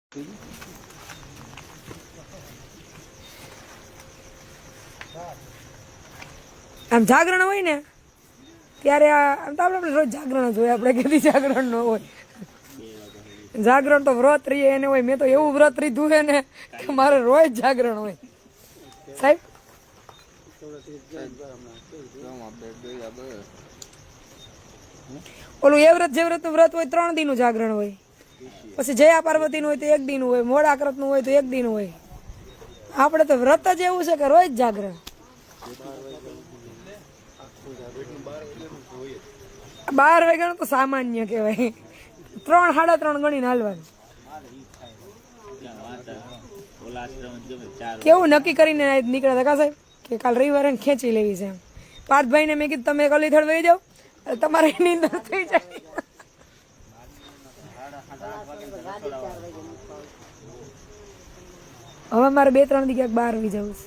આમ જાગરણ હોય ને ત્યારે આમ તો આપણે રોજ જાગરણ જ હોય, આપણે કદી જાગરણ ન હોય. જાગરણ તો વ્રત રહીએ એને હોય. મેં તો એવું વ્રત રીધું હે ને કે મારે રોજ જાગરણ હોય સાહેબ. ઓલું એ વ્રત જે વ્રતનું વ્રત હોય 3 દીનું જાગરણ હોય. પછી જયા પાર્વતીનું હોય તો 1 દીનું હોય, મોડાકરતનું હોય તો 1 દીનું હોય. આપણે તો વ્રત જ એવું છે કે રોજ જાગરણ. 12 વાગ્યાનું તો સામાન્ય કહેવાય. 3 સાડા 3 ગણીને હાલવાનું. કેવું નક્કી કરીને નીકળ્યા હતા સાહેબ કે કાલ રવિવારે ખેંચી લેવી છે. પાર્થભાઈને મેં કીધું તમે કલીથળ વહી જાઓ, તમારે નીંદર થઈ જાય. હવે મારે 2-3 દી ક્યાંક બહાર આવી જવું છે.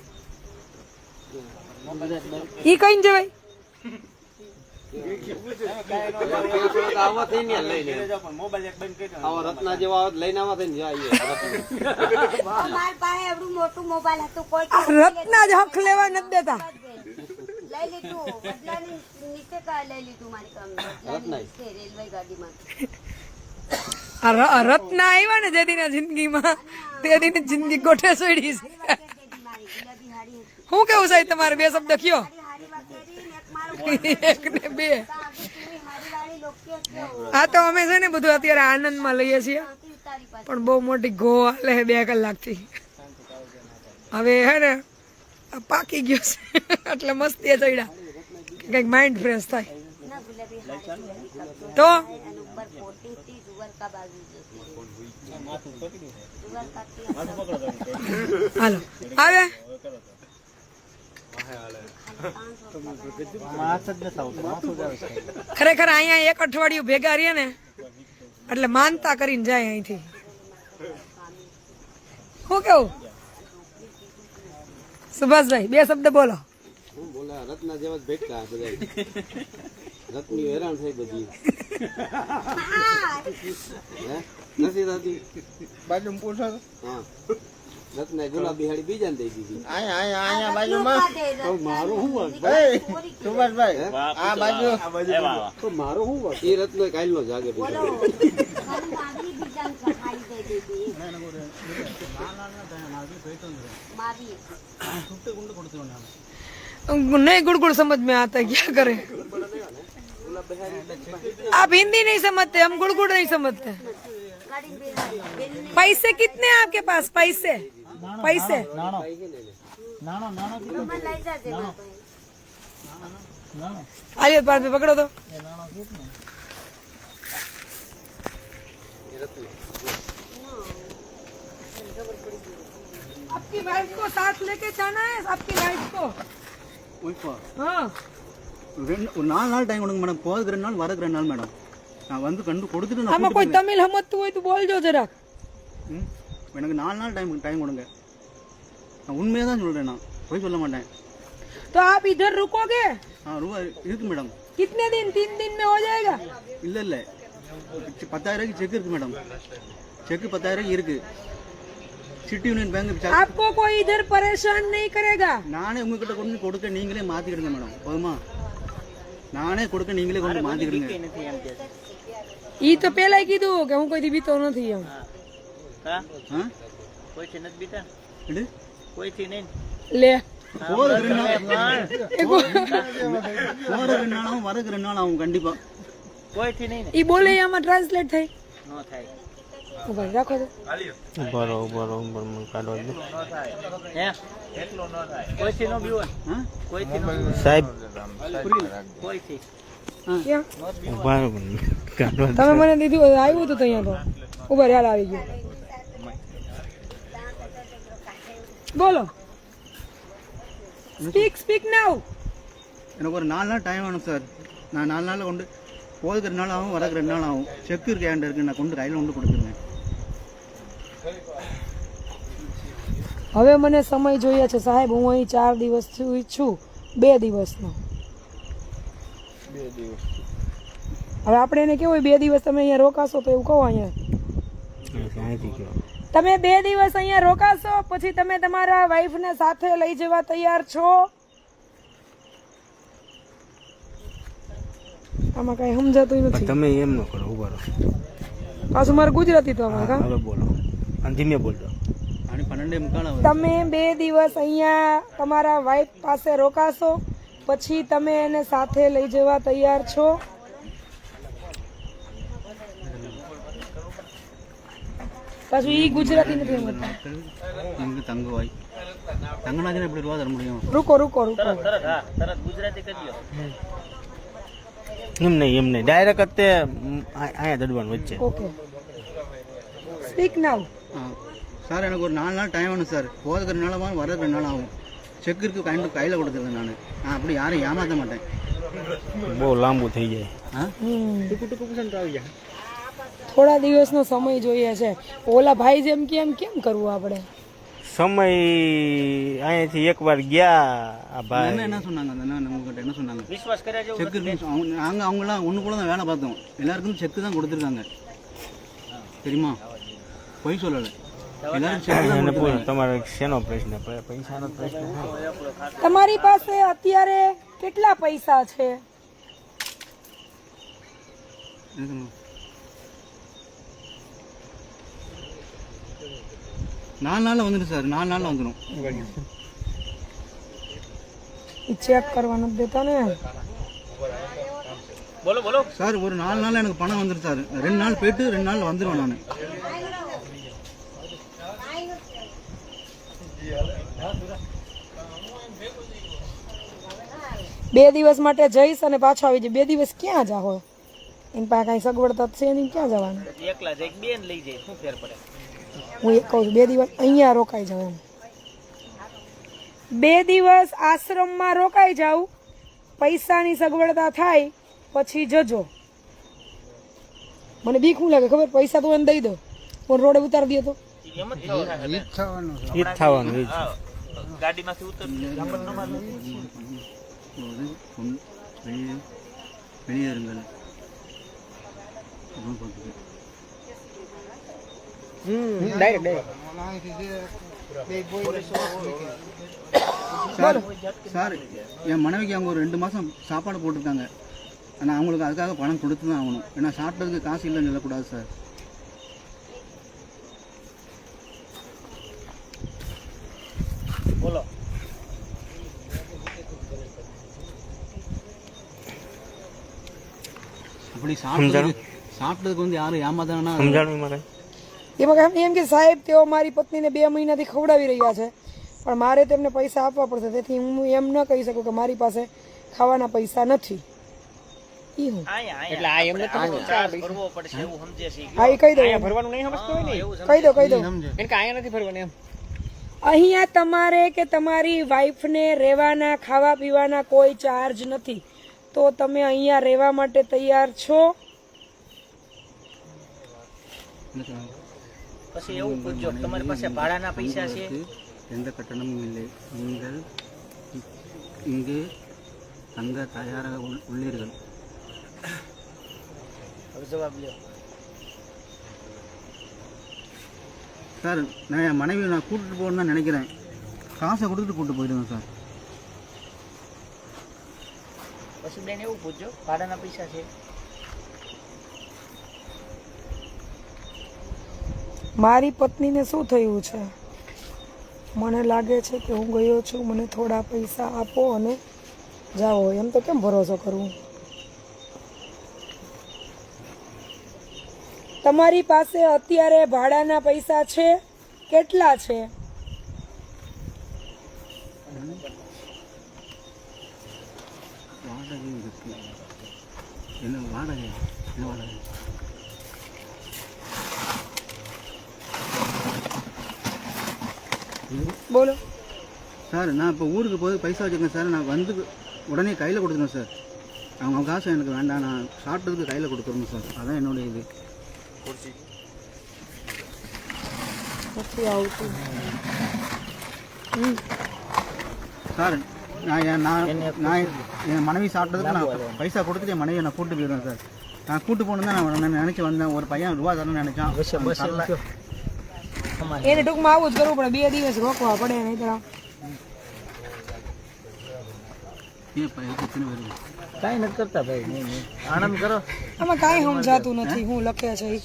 ઈ કઈ ને જવાય રત્ના જ હક લેવા નથી દેતા. રત્ના આવ્યા ને જેદીના જિંદગીમાં તેદીની જિંદગી ગોઠે સોડી છે. શું કેવું સાહેબ તમારે 2 શબ્દ કયો? 1 ને 2. આ તો અમે છે ને બધું અત્યારે આનંદમાં લઈએ છીએ, પણ બહુ મોટી ગો હાલે 2 કલાકથી. હવે હે ને પાકી ગયો છે એટલે મસ્તી ચડ્યા કઈક માઇન્ડ ફ્રેશ થાય તો. હાલો આવે ખરેખર અહીંયા 1 અઠવાડિયું ભેગા રહીએ ને એટલે માનતા કરીને જાય અહીંથી. શું કેવું સુભાષભાઈ? 2 શબ્દ બોલો. રત્ના જેવા જ ભેટકા બધા રત્ની હેરાન થઈ બધી નથી થતી બાજુ પૂછો. હા રત્ના ગુલાબી હાડી બીજાને દઈ દીધી. અહીંયા બાજુમાં મારું શું ભાઈ સુભાષભાઈ આ બાજુ તો મારું શું વાત? એ રત્નો કાલનો જાગે नहीं गुड़गुड़ समझ में आता है क्या करें? आप हिंदी नहीं समझते, हम गुड़गुड़ नहीं समझते. पैसे कितने हैं आपके पास? पैसे पैसे आइए पास में पकड़ो तो. आपकी वाइफ को साथ लेके जाना है. आपकी वाइफ को நாலு டைம் கொடுங்க மேடம். போகிறதுக்கு 2 நாள் வரதுக்கு 2 நாள் மேடம். நான் வந்து கண்டு கொடுத்துட்டு நான் આમાં કોઈ તમિલ સમજતું હોય તો બોલજો જરાક. எனக்கு 4 நாள் டைம் கொடுங்க. நான் உண்மையாக தான் சொல்கிறேன், நான் போய் சொல்ல மாட்டேன். तो आप इधर रुकोगे? हाँ रुआ இருக்கு மேடம். कितने दिन? 3 दिन में हो जाएगा? இல்லை இல்லை 10,000 की செக் இருக்கு மேடம். செக் 10,000 இருக்கு. City union bank. आपको कोई इधर परेशान नहीं करेगा? நானே உங்ககிட்ட கொண்டு கொடுக்க நீங்களே மாத்திக்கிடுங்க மேடம். போதுமா? நானே கொடுக்க நீங்களே கொண்டு மாத்திக்கிடுங்க. ઈ તો પેલા કીધું કે હું કોઈ દી બીતો નથી એમ. હા કોઈ થી નથી બીતા એટલે કોઈ થી નહીં લે போகிறதுக்கு 2 நாள் ஆகும், வரதுக்கு 2 நாள் ஆகும் કન્ડિપા. કોઈ થી નહીં ઈ બોલે આમાં ટ્રાન્સલેટ થાય નો થાય. ઉભા રાખો તો બરોબર મને કાઢવા દે. હે એટલો નો થાય. કોઈ થી નો બીવો. હા કોઈ થી નો સાહેબ કોઈ થી ક્યાં ઉભા કાઢવા. તમે મને દીધું આવ્યું હતું અહીંયા તો ઉભા યાર આવી ગયો. બોલો સ્પીક નાઉ. எனக்கு ஒரு 4 நாள் டைம் வேணும் சார். நான் 4 நாளில் கொண்டு போகிறதுக்கு 2 நாள் ஆகும், வரதுக்கு 2 நாள் ஆகும். செக் இருக்கு ஏன்டா இருக்கு, நான் கொண்டு கையில் கொண்டு கொடுத்துருங்க. હવે મને સમય જોઈએ છે સાહેબ. હું અહીં 4 દિવસ છું. 2 દિવસનો. 2 દિવસ હવે આપણે એને કેવું 2 દિવસ તમે અહીંયા રોકાશો તો એવું કહો અહીંયા તમે 2 દિવસ અહીંયા રોકાશો પછી તમે તમારા વાઈફને સાથે લઈ જવા તૈયાર છો? આમાં કઈ સમજાતું નથી. તમે એમ ન કરો, ઉભા રહો. પાછું મારે ગુજરાતી તો આમાં હવે બોલો અને ધીમે બોલજો. અને 12 મુકાળા તમે 2 દિવસ અહીંયા તમારા વાઈફ પાસે રોકાશો પછી તમે એને સાથે લઈ જવા તૈયાર છો? પાછું ઈ ગુજરાતી નથી સમજતા. இங்கே தங்குவாய் தங்கினாச்சுன்னா எப்படி ரூபா தர முடியும்? રૂકો રૂકો રૂકો એમ નહીં ડાયરેક્ટ અહીંયા દડવાનું વચ્ચે. ઓકે સ્પીક નાઉ. சார் எனக்கு ஒரு 4 நாள் டைம் வேணும் சார். போகிறதுக்கு 2 நாள் ஆகும், வர்றதுக்கு 2 நாள் ஆகும். செக் இருக்கு கையில் கொடுத்துருக்கேன். நான் அப்படி யாரையும் ஏமாற்ற மாட்டேன். બહુ લાંબુ થઈ જાય. હા થોડા દિવસનો સમય જોઈએ છે. ઓલા ભાઈ જેમ કેમ કરવું આપણે? સમય અહીંયાથી એકવાર ગયા આ ભાઈ. என்ன சொன்னாங்க அந்த அண்ணா நம்மகிட்ட என்ன சொன்னாங்க? செக் இருக்கு. அவங்களாம் ஒன்று கூட தான் வேலை பார்த்தோம். எல்லாருக்கும் செக்கு தான் கொடுத்துருக்காங்க தெரியுமா? பொய் சொல்லலை. எல்லாரும் செக் தான் கொடுத்துருக்காங்க. તમારો શેનો પ્રશ્ન? પૈસાનો પ્રશ્ન. તમારી પાસે અત્યારે કેટલા પૈસા છે? என்ன சொன்னாங்க? 4 நாளில் வந்துடும் சார். 4 நாளில் வந்துடும். ચેક કરવા નથી દેતા ને. சார் ஒரு 4 நாளில் எனக்கு பணம் வந்துடும் சார். 2 நாள் போயிட்டு 2 நாள் வந்துடுவேன் நான். બે દિવસ માટે જઈશ અને પાછો આવી જાય. 2 દિવસ ક્યાં જાઓ? એની પાસે કઈ સગવડતા છે નહીં, ક્યાં જવાનું? એકલા જાય બેન લઈ જાય, શું ફેર પડે? હું એક કહું છું 2 દિવસ અહીંયા રોકાઈ જાઉં એમ. 2 દિવસ આશ્રમમાં રોકાઈ જાઉં, પૈસાની સગવડતા થાય પછી જજો. મને બીક શું લાગે ખબર? પૈસા તો એને દઈ દો પણ રોડે ઉતારી દે તો એમ જ થવાનું. ઈ જ થવાનું. ઈ જ. ગાડીમાંથી ઉતર வெளியேறுங்கள் அப்படின்னு போட்டுருக்கு. சார் என் மனைவிக்கு அவங்க ஒரு 2 மாதம் சாப்பாடு போட்டிருக்காங்க. ஆனால் அவங்களுக்கு அதுக்காக பணம் கொடுத்து தான் ஆகணும். ஏன்னா சாப்பிட்டதுக்கு காசு இல்லைன்னு சொல்லக்கூடாது சார். બોલો. அப்படி சாப்பிட்டதுக்கு வந்து யாரும் ஏமாத்தாங்கன்னா સમજાણું એમાં કઈ? એમાં કાંઈ એમ કે સાહેબ તેઓ મારી પત્નીને 2 મહિનાથી ખવડાવી રહ્યા છે પણ મારે તેમને પૈસા આપવા પડશે, તેથી હું એમ ન કહી શકું કે મારી પાસે ખાવાના પૈસા નથી. ઈ હું એટલે આ એમને ચાર્જ ભરવો પડશે એવું સમજે છે. હા એ કહી દો, ભરવાનું નહીં સમજતો હોય ને કહી દો એને કે આયા નથી ભરવાનું એમ. અહીંયા તમારે કે તમારી વાઈફને રહેવાના ખાવા પીવાના કોઈ ચાર્જ નથી, તો તમે અહીંયા રહેવા માટે તૈયાર છો? પછી એવું પૂછજો તમારી પાસે ભાડાના પૈસા છે? எந்த கட்டணமும் இல்லை. நீங்கள் இங்கே தங்க தயாராக உள்ளீர்கள். હવે જવાબ લ્યો. சார் நான் என் மனைவி நான் கூட்டிட்டு போகணும்னு தான் நினைக்கிறேன். காசை கொடுத்துட்டு கூப்பிட்டு போயிடுவேன் சார். પછી બેન એવું પૂછજો ભાડાના પૈસા છે? મારી પત્નીને શું થયું છે? મને લાગે છે કે હું ગયો છું, મને થોડા પૈસા આપો અને જાઓ. એમ તો કેમ ભરોસો કરવું? તમારી પાસે અત્યારે ભાડાના પૈસા છે? કેટલા છે? வாடகை இருக்கு. என்ன வாடகை? என்ன வாடகை? બોલો. சார் நான் இப்போ ஊருக்கு போய் பைசா வச்சுருக்கேன் சார். நான் வந்து உடனே கையில் கொடுத்துருவேன் சார். அவங்க காசு எனக்கு வேண்டாம், நான் சாப்பிட்டதுக்கு கையில் கொடுத்துருணும் சார். அதான் என்னுடைய இது. નથી આવતું. சார் நான் என் மனைவி சாப்பிட்டதுக்கு நான் பைசா கொடுத்துட்டு என் மனைவியை நான் கூப்பிட்டு போயிடுவேன் சார். நான் கூப்பிட்டு போகணும் தான் நான் நினச்சி வந்தேன். ஒரு பையன் ரூபா தரணும்னு நினச்சான். સમાન એને ટૂંકમાં આવું જ કરવું પડે, 2 દિવસ રોકવા પડે નહીં તો કાંઈ નથી કરતા ભાઈ નહીં આનંદ કરો આમાં કાંઈ સમજાતું નથી હું લખે છે ઈ.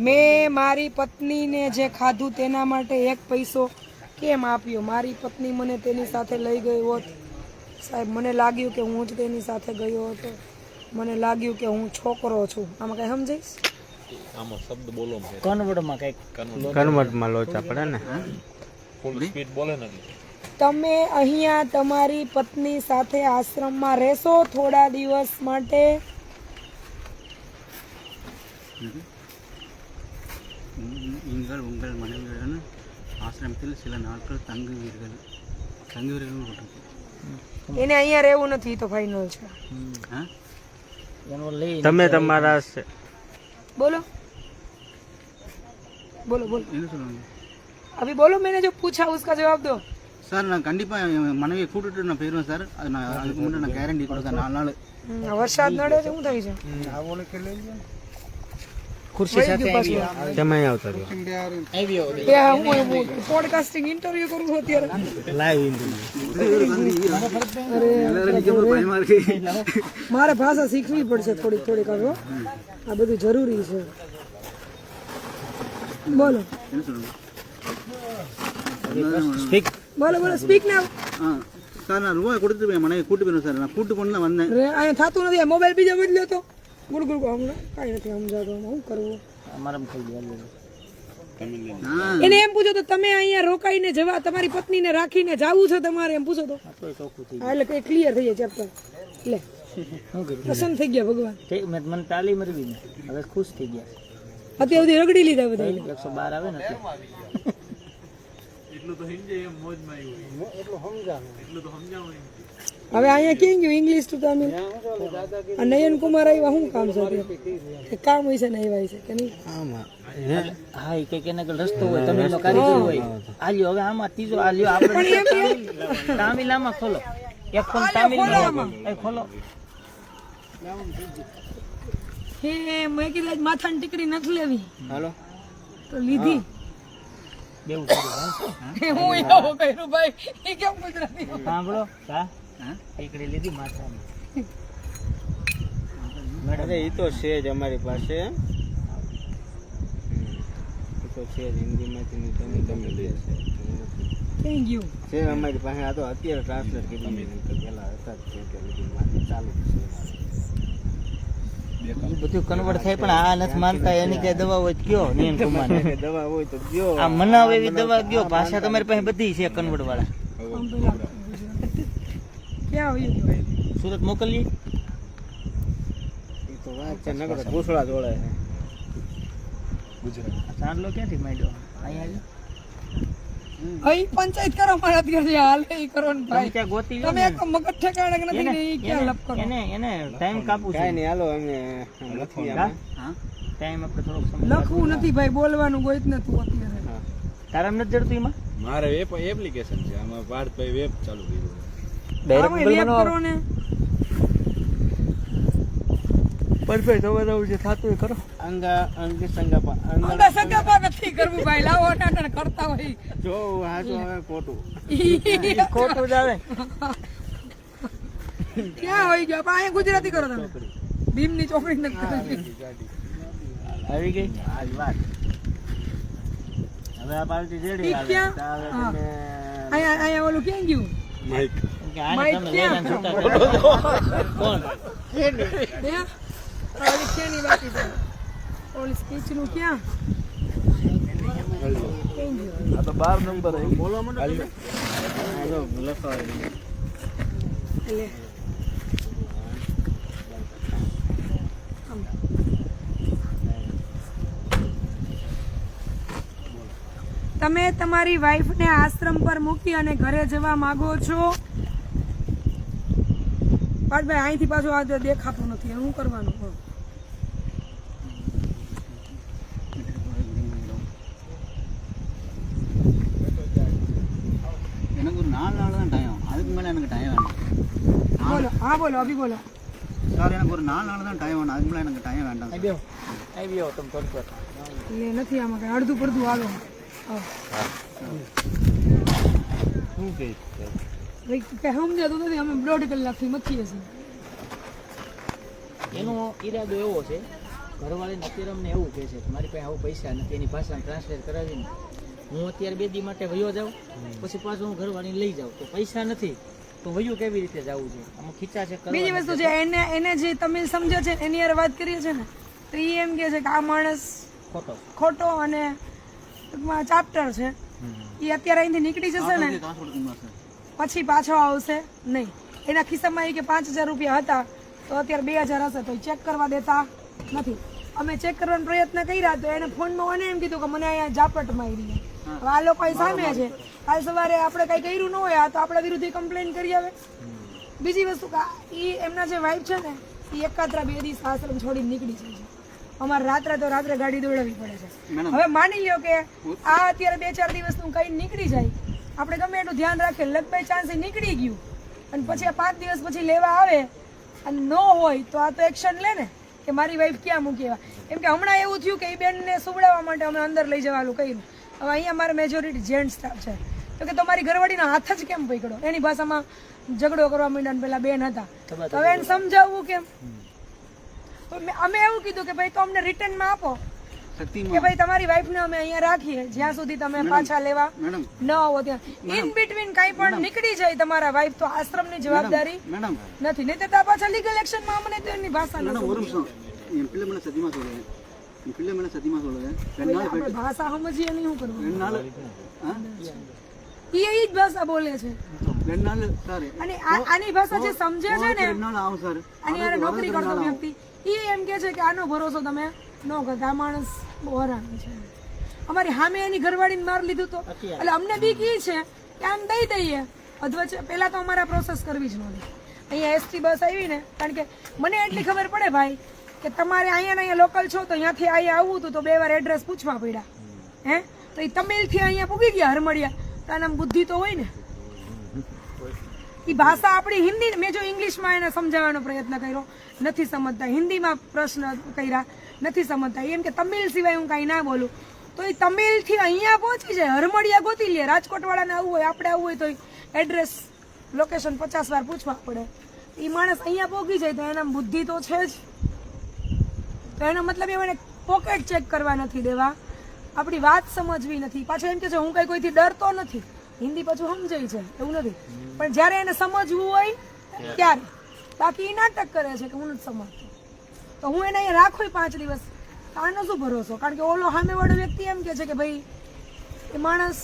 મેં મારી પત્નીને જે ખાધું તેના માટે 1 પૈસો કેમ આપ્યો? મારી પત્ની મને તેની સાથે લઈ ગઈ હોત. સાહેબ મને લાગ્યું કે હું જ તેની સાથે ગયો હતો, મને લાગ્યું કે હું છોકરો છું. આમાં કઈ સમજાઈશ? કન્વર્ટમાં કંઈક કન્વર્ટમાં લોચા પડે ને. તમે અહીંયા તમારી પત્ની સાથે આશ્રમમાં રહેશો થોડા દિવસ માટે? நீங்கள் உங்கள் மனைவியுடன் ஆசிரமத்தில் சில நாட்கள் தங்குவீர்கள் போட்டிருக்கு. એને અહીંયા રહેવું નથી તો ફાઇનલ છે. હા એનો લઈ તમે તમારા बोलो बोलो बोलो என்ன சொல்லுவாங்க अभी बोलो, मैंने जो पूछा उसका जवाब दो. சார் நான் கண்டிப்பாக என் மனைவியை கூட்டிட்டு நான் போயிடுவேன் சார். அது நான் அதுக்கு முன்னாடி நான் கேரண்டி கொடுத்தேன் 4 நாள். વરસાદ નડે છે શું થાય છે? ખુરશી સાથે આવ્યો તમે આવતા રહ્યો એ હું પોડકાસ્ટિંગ ઇન્ટરવ્યુ કરું છું અત્યારે. લાઈવ મારે ભાષા શીખવી પડશે થોડીક થોડીક હવે. આ બધું જરૂરી છે. બોલો என்ன சொல்லுங்க સ્પીક બોલો બોલો સ્પીક ના. சார் நான் ரூபாய் கொடுத்துட்டு என் மனைவி கூட்டு போயிடும் சார். நான் கூட்டு போன தான் வந்தேன். અહીંયા થતું નથી. આ મોબાઈલ બીજા બદલ્યો તો ગુડ ગુડ હમણાં કાંઈ નથી સમજાતું. શું કરવું? અમારામ થઈ ગયા நான் એને એમ પૂછો તો તમે અહીંયા રોકાઈને જવા તમારી પત્નીને રાખીને જાવું છે તમારે એમ પૂછો તો તો ચોખ્ખું થઈ હા, એટલે કઈ ક્લિયર થઈ જાય ચેપ્ટર. લે શું કર્યું પ્રસન્ન થઈ ગયા ભગવાન. મને તાલીમ મરવી ને હવે ખુશ થઈ ગયા અત્યાર સુધી રગડી લીધા બધા. 112 આવે ને એટલે હવે અહીંયા કેમ ગયું ઇંગ્લિશ ટુ તમિલ? આ નયન કુમાર આવ્યા શું કામ છે અત્યારે? કે કામ હોય છે ને આવ્યા છે કે નહીં? હા એ કઈક એને રસ્તો હોય તમે એનો કારીગર હોય આલ્યો હવે આમાં ત્રીજો આલ્યો આપણે તામિલામાં ખોલો એક ફોન તામિલમાં એ ખોલો હે મેં કીધું આજ માથાની ટીકડી નથી લેવી હાલો તો લીધી. બેવું થયું હું એવો કર્યું ભાઈ. એ કેમ ગુજરાતી? સાંભળો હા ટીકડી લીધી માથાની અરે એ તો છે જ અમારી પાસે. એ તો છે જ હિન્દીમાંથી તમે તમે લે થેન્ક યુ. છે અમારી પાસે. આ તો અત્યારે ટ્રાન્સલેટ કરી પેલા હતા જ છે કે બધી મારી ચાલુ છે. એ બધું કન્વર્ટ થાય પણ આ નથી માનતા. એની કઈ દવા હોય તો કયો નિયન કુમાર દવા હોય તો ગયો આ મનાવે એવી દવા કયો. ભાષા તમારી પાસે બધી છે કન્વર્ટ વાળા. ક્યાં હોય? સુરત મોકલીએ એ તો વાત છે. નગર ઘૂસડા જોડે છે. ચાંદલો ક્યાંથી માંડ્યો અહીંયા અહીં પંચાયત કરો મારા અત્યારે હાલ એ કરો ને તમે ભાઈ. ત્યાં ગોતી લો તમે એક મગજ ઠેકાણે કે નથી ને એ ક્યાં લપ કરો? એને ટાઈમ કાપવું છે કાંઈ નહીં હાલો અમે નથી હા ટાઈમ આપણે થોડોક સમય લખવું નથી ભાઈ, બોલવાનું કોઈ જ નતું અત્યારે. તારા નથી જડતું એમાં મારે વેબ એપ્લિકેશન છે આમાં પાર્થભાઈ વેબ ચાલુ કર્યું આમાં રેપ કરો ને. પરફેક્ટ હવે રહું છે થાતું કરો અંગા અંગી સંગા અંગા સગા નથી કરવું ભાઈ. લાવો નાટક કરતા હોય. જો હાચું હવે ખોટું ખોટું જ આવે ક્યાં હોય ગયો? પણ અહીંયા ગુજરાતી કરો તમે. ભીમની ચોકડી નથી કરવી. આવી ગઈ આજ વાત હવે આ પાર્ટી રેડી ઈ ક્યાં? હા. અહીંયા ઓલું ક્યાં ગયું? માઇક કે આને માઇક તમે ક્યાં? લઈને છૂટા કોણ ત્યાં? ઓલી ક્યાંની બાકી છે? ઓલી સ્પીચનું ક્યાં? ક્યાં ગયું? આ તો 12 નંબર બોલો મને હાલો લખો લે. તમે તમારી વાઈફને આશ્રમ પર મૂકી અને ઘરે જવા માંગો છો? ભાઈ અહીંથી પાછું આ દેખાતું નથી. શું કરવાનું? எனக்கு ஒரு 4 நாள் தான் டைம். அதுக்கு மேலே எனக்கு டைம் வேணும். બોલો. હા બોલો. અભી બોલો. சார் எனக்கு ஒரு 4 நாள் தான் டைம் வேணும். அதுக்கு மேலே எனக்கு டைம் வேண்டாம். આવી આવો તમે થોડીક વાર એટલે નથી આમાં કઈ અડધું પડધું હાલો. શું કે ભાઈ કે સમજાતું નથી, અમે 1.5 કલાકથી મથીએ છીએ. એનો ઈરાદો એવો છે, ઘરવાળીને અત્યારે અમને એવું કહે છે કે મારી પાસે આવું પૈસા નથી, એની ભાષામાં ટ્રાન્સલેટ કરાવીને હું અત્યારે 2 દી માટે વયો જાઉં, પછી પાછું હું ઘરવાળીને લઈ જાઉં, તો પૈસા નથી તો વયું કેવી રીતે જવું છે? આમાં ખીચા છે. બીજી વસ્તુ છે, એને જે તમે સમજો છે એની યાર વાત કરીએ છે ને, તો એ એમ કહે છે કે આ માણસ ખોટો અને ટૂંકમાં ચાપ્ટર છે. એ અત્યારે અહીંથી નીકળી જશે ને પછી પાછો આવશે નહીં. એના ખિસ્સામાં એ કે 5,000 રૂપિયા હતા તો અત્યારે 2,000 હશે, તો ચેક કરવા દેતા નથી. અમે ચેક કરવાનો પ્રયત્ન કર્યા તો એને ફોનમાં મને એમ કીધું કે મને અહીંયા ઝાપટ મારી. હવે આ લોકો સામે છે, કાલ સવારે આપણે કઈ કર્યું ન હોય તો આપણા વિરુદ્ધ કમ્પ્લેન કરી આવે. બીજી વસ્તુ કે એ એમના જે વાઇફ છે ને એ એકાત્રા 2 દિવસ આશ્રમ છોડીને નીકળી જાય છે. અમારે રાત્રે ગાડી દોડાવવી પડે છે. હવે માની લ્યો કે આ અત્યારે 2-4 દિવસનું કઈ નીકળી જાય, આપણે ગમે એટલું ધ્યાન રાખીએ, લગભગ ચાન્સ નીકળી ગયું અને પછી આ 5 દિવસ પછી લેવા આવે અને ન હોય તો આ તો એક્શન લે ને કે મારી વાઈફ ક્યાં મૂકી એવા. એમ કે હમણાં એવું થયું કે એ બેનને સુવડાવવા માટે અમે અંદર લઈ જવાનું કહ્યું. હવે અહીંયા મારે મેજોરિટી જેન્ટ સ્ટાફ છે, તો કે તમારી ઘરવાળીનો હાથ જ કેમ પકડો? એની ભાષામાં ઝઘડો કરવા માંડ્યા, પેલા બેન હતા, તો હવે એને સમજાવવું કેમ? તો અમે એવું કીધું કે ભાઈ તો અમને રિટર્નમાં આપો કે ભાઈ તમારી વાઈફને અમે અહીંયા રાખીએ જ્યાં સુધી તમે પાછા લેવા ન આવો ત્યાં. ઇન બિટવીન કાંઈ પણ નીકળી જાય તમારા વાઈફ તો આશ્રમની જવાબદારી નથી, નહીં તો પાછા લીગલ એક્શનમાં અમને તો એની ભાષા નથી. ભાષા સમજીએ નહીં શું કરવું? એ જ ભાષા બોલે છે અને આની ભાષા જે સમજે છે ને, આની યાર નોકરી કરતો વ્યક્તિ એ એમ કે છે કે આનો ભરોસો તમે ન કરતા, આ માણસ બહુ હરામ છે. અમારી સામે એની ઘરવાળીને માર લીધું તો એટલે અમને બીક એ છે કે આમ દઈ દઈએ અધવચ્ચે. પહેલા તો અમારે પ્રોસેસ કરવી જ નહોતી. અહીંયા એસટી બસ આવી ને, કારણ કે મને એટલી ખબર પડે ભાઈ કે તમારે અહીંયા લોકલ છો તો અહીંયાથી અહીંયા આવવું હતું તો 2 વાર એડ્રેસ પૂછવા પડ્યા. હે તો એ તમિલથી અહીંયા પૂગી ગયા હરમડિયા, તો આનામ બુદ્ધિ તો હોય ને. એ ભાષા આપણી હિન્દી, મેં જો ઇંગ્લિશમાં એને સમજાવવાનો પ્રયત્ન કર્યો નથી સમજતા, હિન્દીમાં પ્રશ્ન કર્યા નથી સમજતા, એમ કે તમિલ સિવાય હું કાંઈ ના બોલું, તો એ તમિલથી અહીંયા પહોંચી જાય, હરમડિયા ગોતી લે. રાજકોટવાળાને આવવું હોય, આપણે આવવું હોય તો એડ્રેસ લોકેશન 50 વાર પૂછવા પડે. એ માણસ અહીંયા પહોંચી જાય તો એના બુદ્ધિ તો છે જ. તો એનો મતલબ એને પોકેટ ચેક કરવા નથી દેવા, આપણી વાત સમજવી નથી. પાછું એમ કે છે હું કઈ કોઈથી ડરતો નથી, હિન્દી પાછું સમજાય છે એવું નથી, પણ જ્યારે એને સમજવું હોય ત્યારે, બાકી એ નાટક કરે છે કે હું નથી સમજતો. તો હું એને અહીંયા રાખું 5 દિવસ, આનો શું ભરોસો? કારણ કે ઓલો સામેવાળો વ્યક્તિ એમ કે છે કે ભાઈ એ માણસ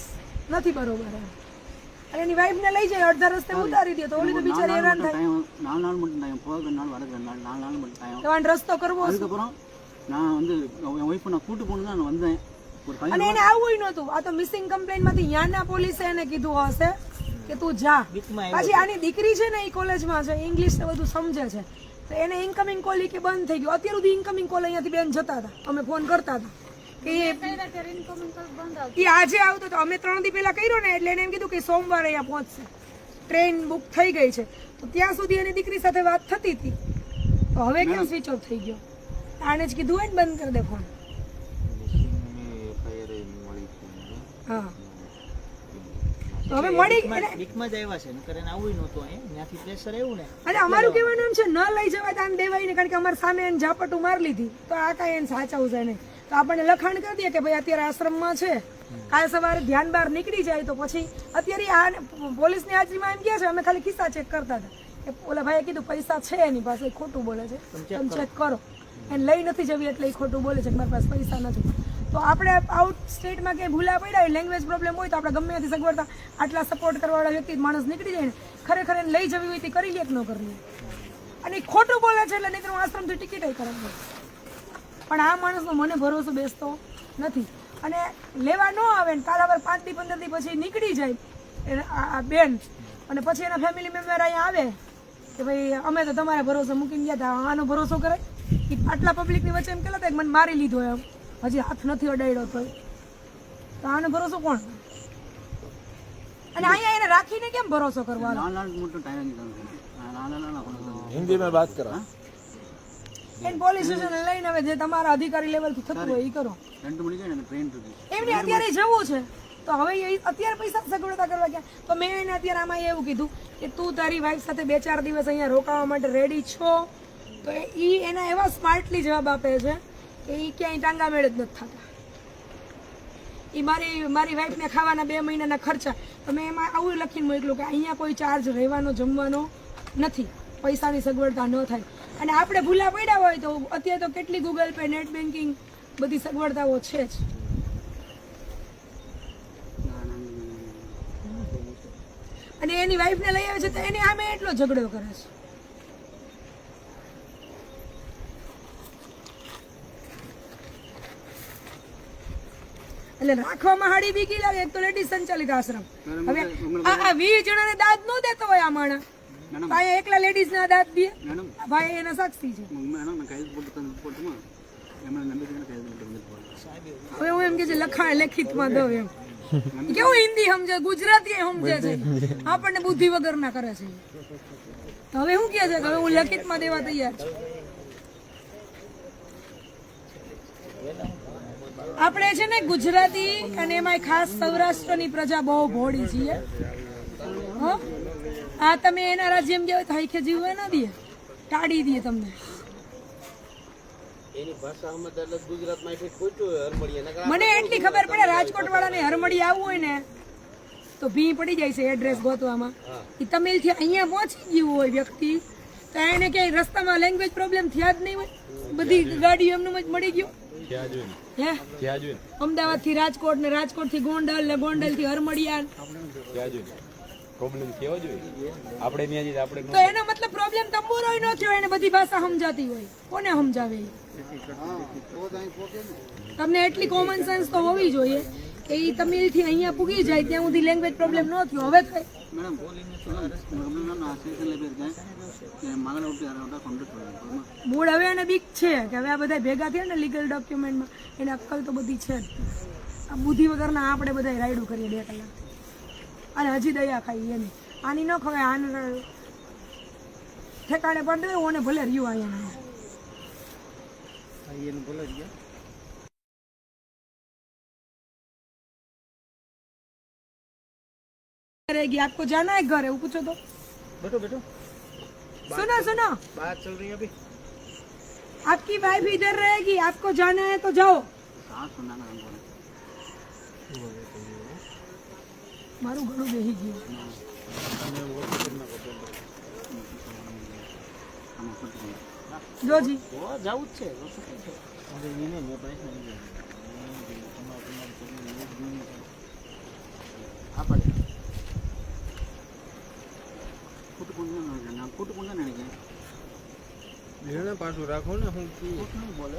નથી બરોબર, અને એની વાઈફને લઈ જાય અડધા રસ્તે ઉતારી દે તો ઓલી તો બિચારી હેરાન થાય. તમારે રસ્તો કરવો હશે અને એને આવવું નહોતું. આ તો મિસિંગ કમ્પ્લેન માંથી યાના પોલીસે એને કીધું હશે કે તું જા. પછી આની દીકરી છે ને એ કોલેજમાં છે, ઇંગ્લિશ ને બધું સમજે છે, તો એને ઇન્કમિંગ કોલ કે બંધ થઈ ગયું. અત્યાર સુધી ઇન્કમિંગ કોલ અહીંયાથી બેન જતા હતા, અમે ફોન કરતા હતા કે એ આજે આવતો તો. અમે 3 દી પહેલા કર્યો ને એટલે એને એમ કીધું કે સોમવારે અહીંયા પહોંચશે, ટ્રેન બુક થઈ ગઈ છે. તો ત્યાં સુધી એની દીકરી સાથે વાત થતી હતી, તો હવે કેમ સ્વિચ ઓફ થઈ ગયો? આને જ કીધું હોય ને બંધ કરી દે ફોન. હા તો હવે મળી બીકમાં જ આવ્યા છે, નકર એને આવવું નહોતું અહીંયા, ત્યાંથી પ્રેશર આવ્યું ને. અને અમારું કહેવાનું એમ છે ન લઈ જવાય તો આને દેવાય ને, કારણ કે અમારી સામે એને ઝાપટું મારી લીધી તો આ કાંઈ એને સાચવવું છે નહીં. તો આપણને લખાણ કરી દઈએ કે ભાઈ અત્યારે આશ્રમમાં છે, કાલ સવારે ધ્યાન બહાર નીકળી જાય તો પછી અત્યારે આ પોલીસની હાજરીમાં એમ કહે છે અમે ખાલી ખિસ્સા ચેક કરતા હતા, કે ઓલા ભાઈએ કીધું પૈસા છે એની પાસે, ખોટું બોલે છે, તમે ચેક કરો. એને લઈ નથી જવી એટલે એ ખોટું બોલે છે કે મારી પાસે પૈસા નથી. તો આપણે આઉટ સ્ટેટમાં ક્યાંય ભૂલા પડ્યા, લેંગ્વેજ પ્રોબ્લેમ હોય તો આપણે ગમે ત્યાંથી સગવડતા આટલા સપોર્ટ કરવાવાળા વ્યક્તિ માણસ નીકળી જાય ને, ખરેખર એને લઈ જવી હોય તે કરી લે કે ન કરી લે. અને ખોટું બોલે છે એટલે નહીં હું આશ્રમથી ટિકિટ કરાવી. પણ આ માણસનો મને ભરોસો બેસતો નથી. અને લેવા ન આવે ને કાલ હવે 5 દી 15 દી પછી નીકળી જાય આ બેન, અને પછી એના ફેમિલી મેમ્બર અહીંયા આવે કે ભાઈ અમે તો તમારા ભરોસે મૂકીને ગયા હતા, આનો ભરોસો કરે? એ આટલા પબ્લિકની વચ્ચે એમ કહેતા મને મારી લીધો, એમ હજી હાથ નથી અડાડ્યો તો આનો ભરોસો કોણ? અને અહીંયા એને રાખીને કેમ ભરોસો કરવાનો? हिंदी में बात करो. એને પોલીસ સ્ટેશન લઈને હવે જે તમારા અધિકારી લેવલથી થતું હોય એ કરો. દંડ મળી જાય ને ટ્રેન સુધી એમને અત્યારે જવું છે તો હવે અત્યારે પૈસા સગવડતા કરવા ગયા તો મેં એને અત્યારે આમાં એવું કીધું કે તું તારી વાઈફ સાથે 2-4 દિવસ અહીંયા રોકાવા માટે રેડી છો તો એ એના એવા સ્માર્ટલી જવાબ આપે છે કે એ ક્યાંય ટાંગા મેળ જ નથી થતા. એ મારી વાઈફને ખાવાના 2 મહિનાના ખર્ચા તો મેં એમાં આવું લખીને મોકલું કે અહીંયા કોઈ ચાર્જ રહેવાનો જમવાનો નથી, પૈસાની સગવડતા ન થાય. અને આપણે ભૂલા પડ્યા હોય તો અત્યારે તો કેટલી ગૂગલ પે નેટ બેન્કિંગ બધી સગવડતાઓ છે જ. અને એની વાઈફને લઈ આવે છે તો એને આમે એટલો ઝઘડો કરે છે. એટલે રાખવામાં હાડી બીકી લાગે. એક તો લેડીઝ સંચાલિત આશ્રમ. હવે આ 20 જણાને દાદ ન દેતો હોય આ માણસ, ભાઈ એકલા લેડીઝ ના દાદ દે, ભાઈ એના સાક્ષી છે. હવે હું એમ કે છે લખાણ લેખિતમાં દઉં એમ કેવું હિન્દી સમજે, ગુજરાતી સમજે છે, આપણને બુદ્ધિ વગર ના કરે છે. તો હવે શું કહે છે કે હવે હું લેખિતમાં દેવા તૈયાર છું. આપણે છે ને ગુજરાતી અને એમાં ખાસ સૌરાષ્ટ્રની પ્રજા બહુ ભોળી છીએ. આ તમે એના રાજ્ય એમ કહેવાય તો હાઈખે જીવવા ના દે, ટાળી દે તમને. મને એટલી ખબર પડે રાજકોટ વાળાને હરમડી આવવું હોય ને તો ભી પડી જાય છે એડ્રેસ ગોતવામાં. એ તમિલ થી અહીંયા પહોંચી ગયું હોય વ્યક્તિ તો એને ક્યાંય રસ્તામાં લેંગ્વેજ પ્રોબ્લેમ થયા જ નહીં હોય, બધી ગાડીઓ એમનું જ મળી ગયું. હે અમદાવાદ થી રાજકોટ ને રાજકોટ થી ગોંડલ ને ગોંડલ થી હરમડિયા પ્રોબ્લેમ કેવો જોઈએ આપણે ત્યાં જઈએ આપણે તો એનો મતલબ પ્રોબ્લેમ તંબુરો ન થયો, એને બધી ભાષા સમજાતી હોય. કોને સમજાવે? તમને એટલી કોમન સેન્સ તો હોવી જોઈએ કે એ તમિલ થી અહીંયા પૂગી જાય ત્યાં સુધી લેંગ્વેજ પ્રોબ્લેમ ન થયો. હવે કઈ મૂળ હવે એને બીક છે કે હવે આ બધા ભેગા થયા ને લીગલ ડોક્યુમેન્ટમાં એને અક્કલ તો બધી છે જ. આ બુદ્ધિ વગરના આપણે બધા રાયડું કરીએ 2 કલાક અને હજી દયા ખાઈ એની. આની ન ખવાય, આને ઠેકાણે પણ દેવું અને ભલે રહ્યું અહીંયા रहेगी. आपको जाना है घर है वो पूछो तो. बैठो बैठो, सुनो सुनो, बात चल रही है अभी. आपकी वाइफ इधर रहेगी, आपको जाना है तो जाओ. મારું ઘણું બેહી ગયું. જોજી જાવું જ છે. પાછું રાખો ને હું બોલે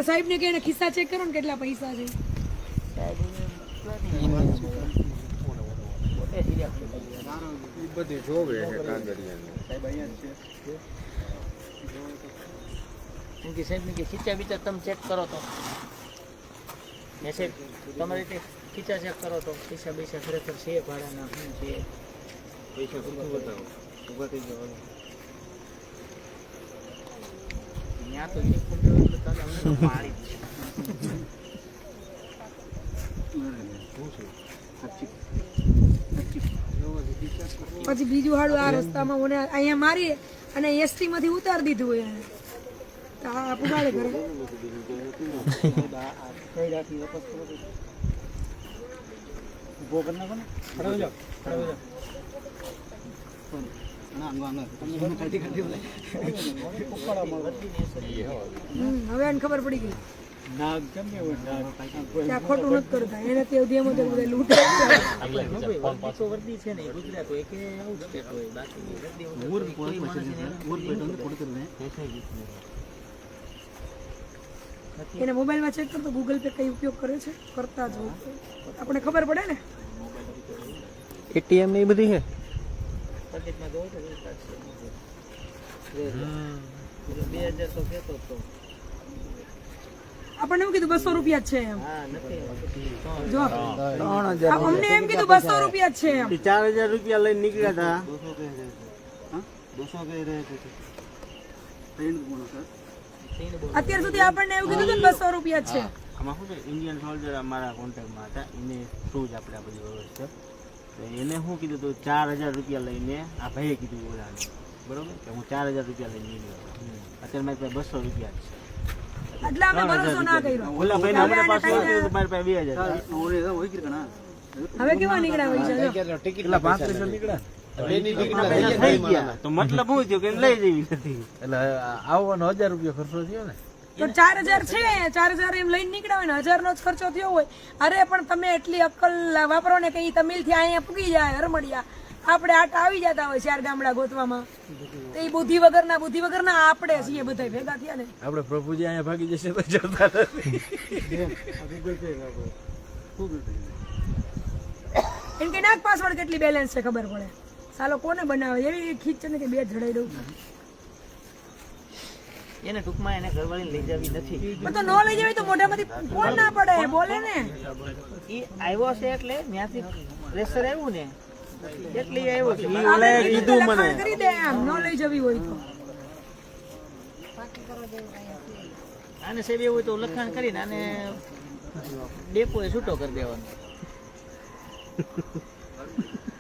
સાહેબ ને કહીને ખિસ્સા ચેક કરો ને કેટલા પૈસા છે. બધી જોવે છે કાગળિયા. સાહેબ ને ખીચા બીચા તમે ચેક કરો તો મેસેજ તમારી રીતે ખીચા ચેક કરો તો પૈસા પૈસા ખરેખર છે ભાડાના શું છે પૈસા બધું બતાવો. ઉભા થઈ જવાનું ત્યાં તો યુનિફોર્મ પાડી પછી બીજું હાડું આ રસ્તામાં મને અહીંયા મારી અને એસટી માંથી ઉતારી દીધું હોય એને. તો આ પુગાડે ઘરે ઉભો કરી નાખો ને. ખરાબ જાઓ, ખરાબ જાઓ. હવે એને ખબર પડી ગઈ નાગ કેમ ને હોય નાગ કે આ ખોટું નથી કરતા. એને તે ધ્યેય બધા લૂંટે. તો વર્દી છે ને ગુજરાત હોય કે આવું સ્ટેટ હોય બાકી એને મોબાઈલમાં ચેક કરતો ગૂગલ પે કઈ ઉપયોગ કરે છે કરતા જ હોય આપણે ખબર પડે ને. એટીએમ ને એ બધી છે. આપણને એવું કીધું 200 રૂપિયા જ છે એમ. જો 3000 અમને એમ કીધું 200 રૂપિયા જ છે એમ. 4000 રૂપિયા લઈને નીકળ્યા હતા. અત્યાર સુધી આપણને એવું કીધું હતું ને 200 રૂપિયા જ છે. આમાં શું છે ઇન્ડિયન સોલ્જર અમારા કોન્ટેક્ટમાં હતા એને થ્રુ જ આપણે આ બધી વ્યવસ્થા તો એને શું કીધું હતું 4000 રૂપિયા લઈને આ ભાઈએ કીધું ઓલાને બરોબર કે હું 4000 રૂપિયા લઈને નીકળ્યો અત્યારે મારી પાસે 200 રૂપિયા જ છે એટલે અમે ભરોસો ના કર્યો. ઓલા ભાઈને આપણે પાછું મારી પાસે 2000 હવે કેવા નીકળ્યા પૈસા જો. કેટલા 35 નીકળ્યા થઈ ગયા તો મતલબ શું થયો કે લઈ જવી નથી એટલે આવવાનો 1000 રૂપિયા ખર્ચો થયો ને તો 4000 છે, 4000 એમ લઈને નીકળ્યા હોય ને 1000 નો જ ખર્ચો થયો હોય. અરે પણ તમે એટલી અક્કલ વાપરો ને કે ઈ તમિલ થી અહીંયા પૂગી જાય હરમડિયા, આપણે આટા આવી જતા હોય 4 ગામડા ગોતવામાં. તો એ બુદ્ધિ વગરના આપણે છીએ બધા ભેગા થયા ને. આપણે પ્રભુજી અહીંયા ભાગી જશે તો જતા નથી એમ કે નાખ પાસવર્ડ કેટલી બેલેન્સ છે ખબર પડે. સાલો કોને બનાવે એવી ખીચ છે ને કે બે જડાઈ દઉં. એને ટૂંકમાં એને ઘરવાળીને લઈ જવી નથી. પણ તો ન લઈ જવી તો મોઢામાંથી કોણ ના પડે બોલે ને. એ આવ્યો છે એટલે ત્યાંથી પ્રેશર આવ્યું ને એટલે ઈ આવ્યો છે. આપણે કીધું લખાણ કરી દે એમ ન લઈ જવી હોય તો. આને સાહેબ એવું હોય તો લખાણ કરીને આને ડેપોએ છૂટો કરી દેવાનો.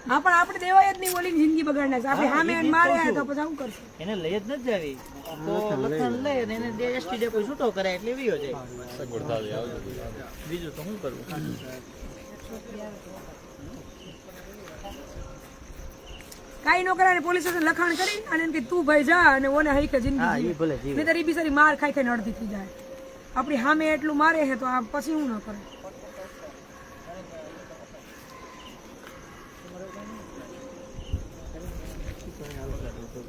હા પણ આપણે દેવાય જ નહીં બોલીને જિંદગી બગાડના છે. આપણે સામે આવીને મારે તો પછી આવું કરશે. એને લઈ જ નથી જાવી તો લખાણ લઈ અને એને એસટી ડેપો છૂટો કરાય એટલે વિયો જાય. બીજું તો શું કરવું. કાઈ નો કરાય પોલીસ સ્ટેશન લખાણ કરી અને એમ કે તું ભાઈ જા અને ઓને હઈ કે જિંદગી જીવે. નહીંતર ઈ બિચારી માર ખાઈ ખાઈને અડધી થઈ જાય. આપણી સામે એટલું મારે છે તો આ પછી હું ન કરે.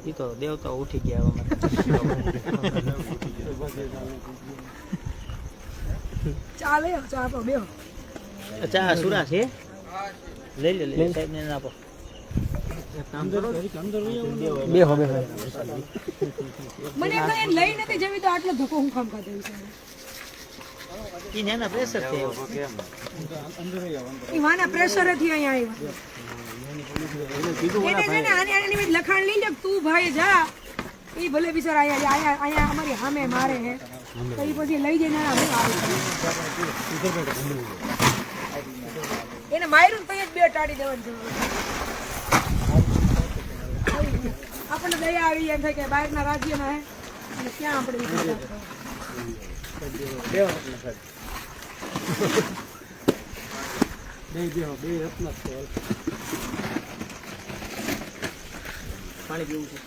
ઈ તો દેવતા ઉઠી ગયા હવે. ચાલે ચા આપો બેહો. ચા સુરા છે લઈ લે સાહેબ ને આપો. મને એમ થાય લઈ નથી જવી તો આટલો ધક્કો હું કામ ખાતે છે. ઈ નાના પ્રેશર છે ઈ વાના પ્રેશર થી અહીંયા આવ્યા. એને છે ને આની બધી લખાણ લઈ લે તું ભાઈ જા. ઈ ભલે બિચારા અહીંયા અમારી સામે મારે હે તો ઈ પછી લઈ જઈને હું આવે. એને માર્યું તો જ બે ટાળી દેવાની જરૂર. આપણને દયા આવી એમ થાય કે બહારના રાજ્યમાં હે અને ક્યાં આપણે પાણી પીવું છે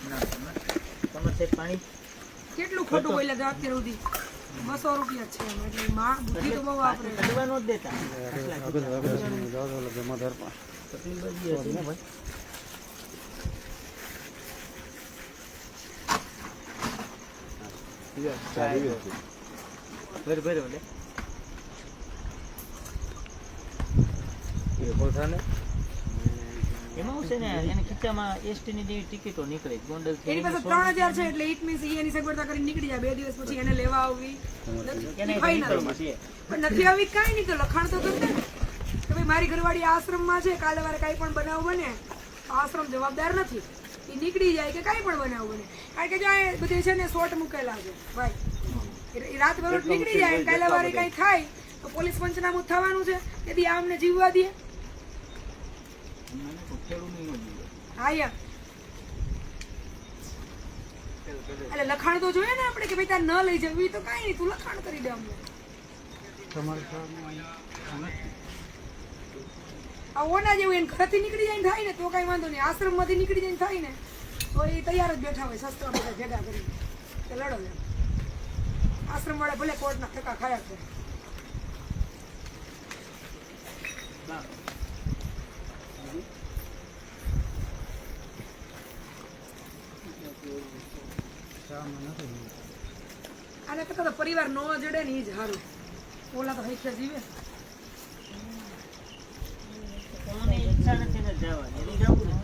તમારે સાહેબ પાણી કેટલું ખોટું બોલ્યા હતા અત્યાર સુધી. 200 રૂપિયા છે એમ. એટલે માં બુદ્ધિ તો બહુ વાપરે. દવાનો જ દેતા. એમાં શું છે ને એને ખીચામાં એસટી ની જેવી ટિકિટો નીકળે ગોંડલ એની પાસે 3000 છે એટલે ઇટ મીન્સ એની સગવડતા કરીને નીકળી જાય. 2 દિવસ પછી એને લેવા આવવી ફાઇનલ. પણ નથી આવી કાંઈ નહીં તો લખાણ તો કરશે ને કે ભાઈ મારી ઘરવાળી આશ્રમમાં છે, કાલે વારે કાંઈ પણ બનાવ બને આશ્રમ જવાબદાર નથી. એ નીકળી જાય કે કાંઈ પણ બનાવ બને. કારણ કે જો આ બધી છે ને શોર્ટ મૂકેલા છે ભાઈ. એ રાત બરોબર નીકળી જાય કાલે વારે કાંઈ થાય તો પોલીસ પંચનામું થવાનું છે. તેથી આમને જીવવા દે. હા યાર એટલે લખાણ તો જોઈએ ને આપણે કે ભાઈ તાર ન લઈ જવી તો કાંઈ નહીં તું લખાણ કરી દે અમને. આ ઓના જેવું એને ઘરેથી નીકળી જાય ને થાય ને તો કાંઈ વાંધો નહીં. આશ્રમમાંથી નીકળી જાય ને થાય ને તો એ તૈયાર જ બેઠા હોય શસ્ત્ર બધા ભેગા કરી કે લડો એમ. આશ્રમ વાળા ભલે કોર્ટના ઠેકા ખાયા છે. આને કરતા તો પરિવાર નો જડે ને એ જ સારું. ઓલા તો હૈખે જીવે. કોની ઈચ્છા નથી ને જવાની એની જવું ને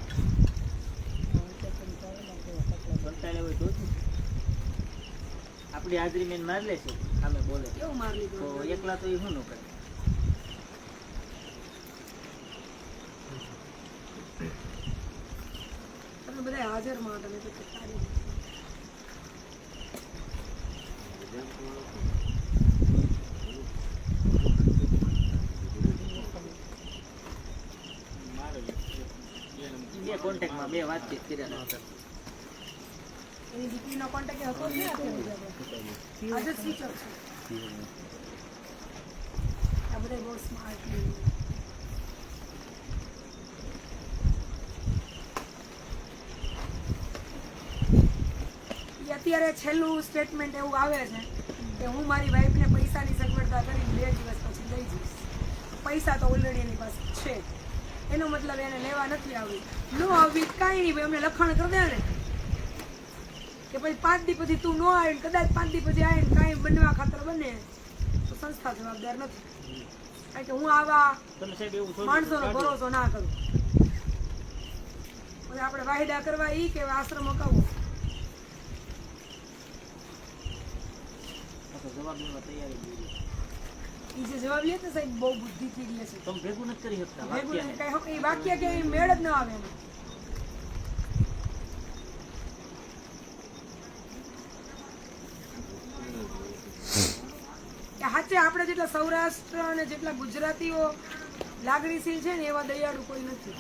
બતાલે હોય તો આપણી હાજરી મેં માર લે છે સામે બોલે કેવું માર લીધું તો એકલા તો એ શું ન કરે. તમે બધા હાજરમાં તમે તો સારી કોન્ટેક્ટમાં 2 વાતચીત કર્યા હતા. એની દીકરીનો કોન્ટેક્ટ હતો જ ને અત્યારે. આજે સ્વિચ ઓફ છે. આ બધા બહુ સ્માર્ટ છે. અત્યારે છેલ્લું સ્ટેટમેન્ટ એવું આવે છે કે હું મારી વાઈફને પૈસાની સગવડતા કરી 2 દિવસ પછી લઈ જઈશ. પૈસા તો ઓલરેડી એની પાસે છે, એનો મતલબ એને લેવા નથી આવી. ન આવી કાંઈ નહીં ભાઈ, અમને લખાણ કરી દે ને કે પછી 5 દી પછી તું ન આવે, કદાચ 5 દી પછી આવે કાંઈ બનવા ખાતર બને તો સંસ્થા જવાબદાર નથી. કારણ કે હું આવા તમે સાહેબ એવું થોડું માણસોનો ભરોસો ના કરું. પછી આપણે વાયદા કરવા ઈ કે આશ્રમ અકાવવો. જવાબ લેવા તૈયારી દીધી. ઈ જે જવાબ લે ને સાહેબ બહુ બુદ્ધિથી લે છે. તમે ભેગું નથી કરી શકતા ભેગું વાક્યને. કાંઈ એ વાક્ય કે ઈ મેળ જ ન આવે એમ. કે હાચે આપણે જેટલા સૌરાષ્ટ્ર અને જેટલા ગુજરાતીઓ લાગણીશીલ છે ને એવા દયાળુ કોઈ નથી.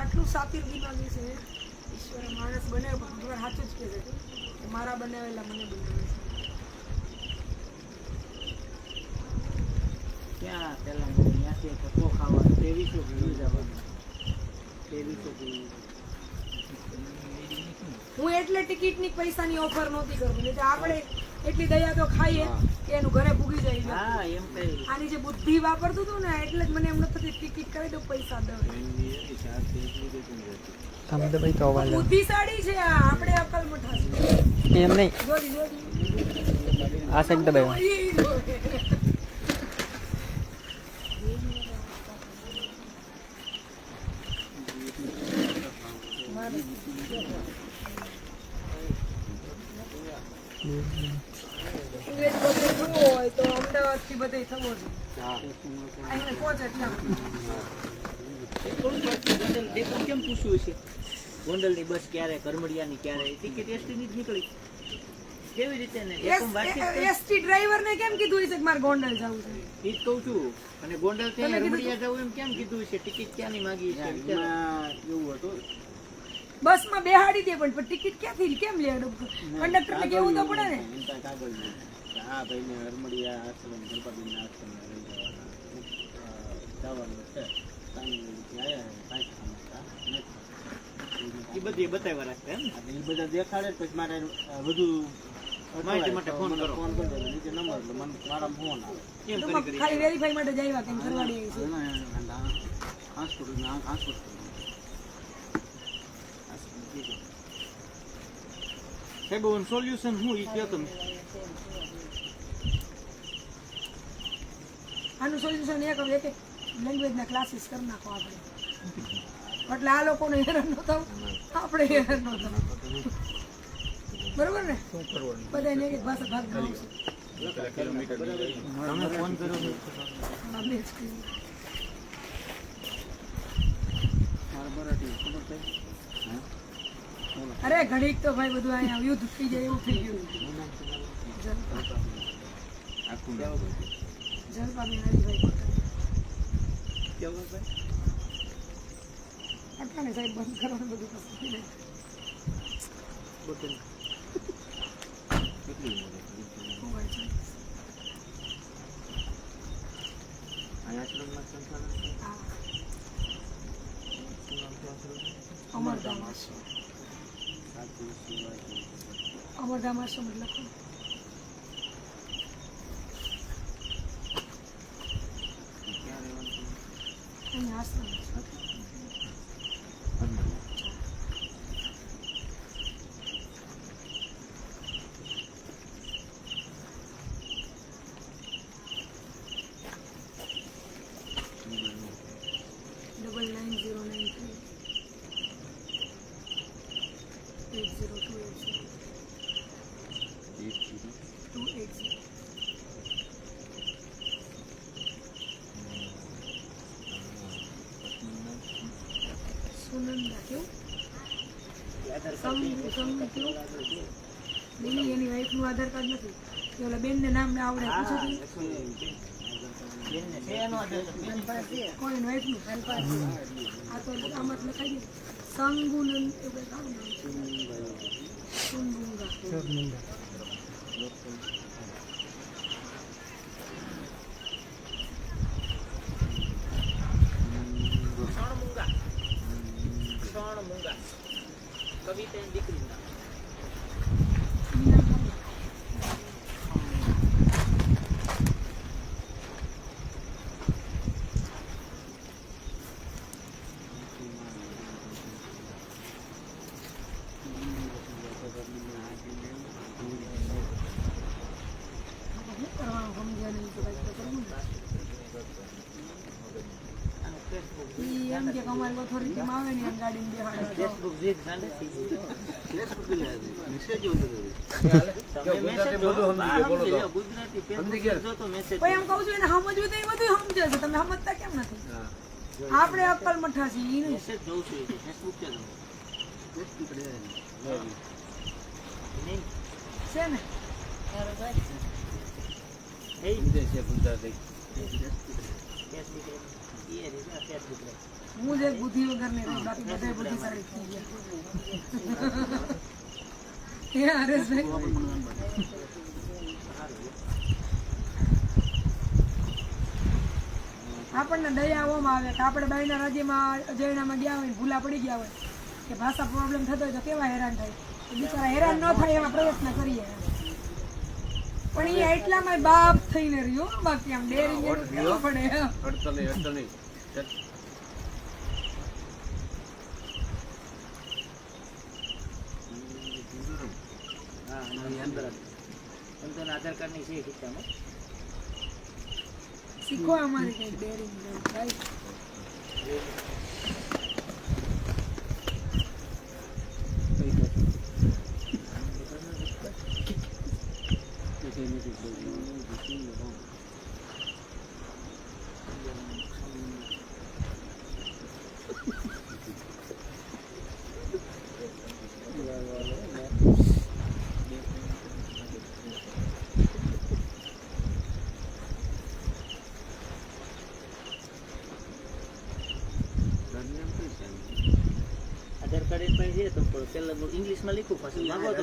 આટલું સાતીર દિમાગી છે. ઈશ્વરે માણસ બનાવ્યો પણ ભગવાન સાચું જ કહે છે કે મારા બનાવેલા મને બનાવે છે. ક્યાં પેલા ત્યાંથી ધક્કો ખાવા 2300 ભૂલી જવાનું. 2300 હું એટલે ટિકિટની પૈસાની ઓફર નહોતી કરતી, નહીં તો આપણે એટલી દયા તો ખાઈએ કે એનું ઘરે ભૂગી જાય. હા એમ કઈ આની જે બુદ્ધિ વાપરતું હતું ને એટલે જ મને એમ નથી થતી ટિકિટ કરી દો પૈસા દો. બુદ્ધિશાળી છે આ, આપણે અકલ મઠા છે. એમ નહીં, જોડી જોડી આ સાઈડ દબાવ્યો. ઇંગ્લિશ બધે થવું હોય તો અમદાવાદથી બધે થવો છે. અહીંયા પહોંચ એટલા ડેપો કેમ પૂછ્યું છે ગોંડલની બસ ક્યારે, કરમડિયાની ક્યારે, ટિકિટ એસટીની જ નીકળી કેવી રીતે ને ડેપો વાતચીત એસટી ડ્રાઈવરને કેમ કીધું હશે કે મારે ગોંડલ જવું છે? ઈ જ કહું છું. અને ગોંડલ થી કરમડિયા જવું એમ કેમ કીધું છે, ટિકિટ ક્યાંની માંગી છે એવું હતું. બસમાં બેહાડી દે પણ ટિકિટ ક્યાંથી કેમ લે? કંડક્ટરને કેવું તો પડે ને. હા ભાઈને હરમડિયા આશ્રમ ગણપતિના આશ્રમ લઈ જવાનું છે. એ બધી બતાવ્યા રાખતા એમ એ બધા દેખાડે પછી મારે વધુ માહિતી માટે ફોન કરો. ફોન કરો નીચે નંબર એટલે મને મારા ફોન આવે કેમ કરી કરી ખાલી વેરીફાઈ માટે જ આવ્યા કેમ કરવાડી આવી છે. સાહેબ સોલ્યુશન શું ઈ કહો તમે. આનું સોલ્યુશન એક લેંગ્વેજના ક્લાસીસ કરી નાખો આપણે, એટલે આ લોકોને હેરાન ન થવું, આપણે હેરાન ન થવું. બરોબર ને? બધાને એક ભાષા ભાગ આવશે. તમે ફોન કર્યો અરે ઘડીક તો ભાઈ બધું અહીંયા યુદ્ધ થઈ જાય એવું થઈ ગયું. જલપાબેન હરિભાઈ આટલા ને સાહેબ બંધ કરવાનું બધું પસંદ નહીં. અમરધામ આશ્રમ, અમરધામ આશ્રમ એટલે લખો. અહીંયા આશ્રમ છે. સુનંદા કેવું એની વાઈફનું આધાર કાર્ડ નથી. ઓલા બેનને નામ ને આવડે પૂછો. બેનને છે એનો આધાર કાર્ડ? કોઈ નો એટલું આ તો આમાં લખાઈ ગયું સંગુનન એવું કંઈક આવે ને. સુંદુંગા. મૂંગા કવિતા એની દીકરી નામ. ઈ એમ કે અમારી ઓથોરિટીમાં આવે ને એમ ગાડીને બેહાડે તો. ફેસબુક જીત ગાંડે થઈ ગઈ. મેસેજ જોતો તમે મેસેજ જો, સમજી લો, ગુજરાતી ફેસબુક જો તો મેસેજ પણ એમ કહું છું એને સમજવું તો એ બધું સમજે છે, તમે સમજતા કેમ નથી? આપણે અક્કલ મઠા છીએ ઈ નહીં. મેસેજ જોઉં છું એટલે ફેસબુક છે તમે નહીં છે ને હે છે ગુજરાતી ફેસબુક એ રીતે ફેસબુક રે હું જ એક બુદ્ધિ વગર ને રહી, બાકી બધા બુદ્ધિશાળી થઈ ગયા. હરેશભાઈ આપણને દયા ઓમ આવે કે આપણે બાયના રાજ્યમાં અજયણામાં ગયા હોય ને ભૂલા પડી ગયા હોય કે ભાષા પ્રોબ્લેમ થતો હોય તો કેવા હેરાન થાય, બિચારા હેરાન ન થાય એવા પ્રયત્ન કરીએ. પણ એ એટલામાં બાપ થઈને રહ્યો, બાકી આમ ડેરિંગ કેવું પડે. અડતલી હા એની અંદર એમ તો આધાર કાર્ડ ની છે ખીચામાં. શીખો અમારે કઈ ડેરિંગ ભાઈ. આધાર કાર્ડ પાસે છે તો પેલા ઇંગ્લિશમાં લખ્યું પછી માંગો તો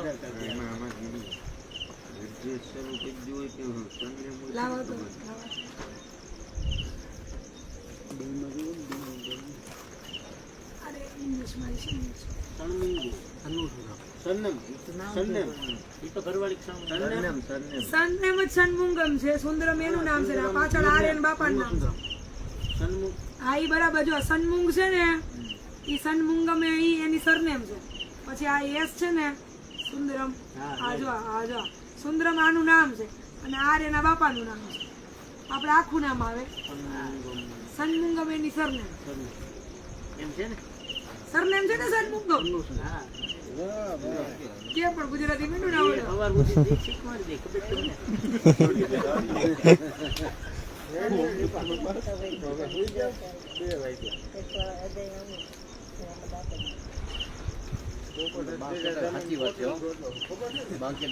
લાવો તો અરે ઇંગ્લિશમાં છે ને. સરનેમ એ તો ઘરવાળી સરનેમ સરનેમ જ સનમુંગમ છે, સુંદરમ એનું નામ છે, આ પાછળ આર્યન બાપાનું નામ છે. સન્મુખ હા ઈ બરાબર, જો સનમુંગ છે ને ઈ સનમુંગમ ઈ એની સરનેમ છે. પછી આ એસ છે ને સુંદરમ, આ જો સુંદરમ આનું નામ છે અને આર્યના બાપાનું નામ છે. આપણે આખું નામ આવે સનમુંગમ એની સરનેમ. એમ છે ને. સરનેમ છે ને સનમુંગમ. હા કે પણ ગુજરાતી મીઠું ના આવડે. સવાર સુધી શીખવાડી દે ખબર છે ને. સાચી વાત છે હો. બાકી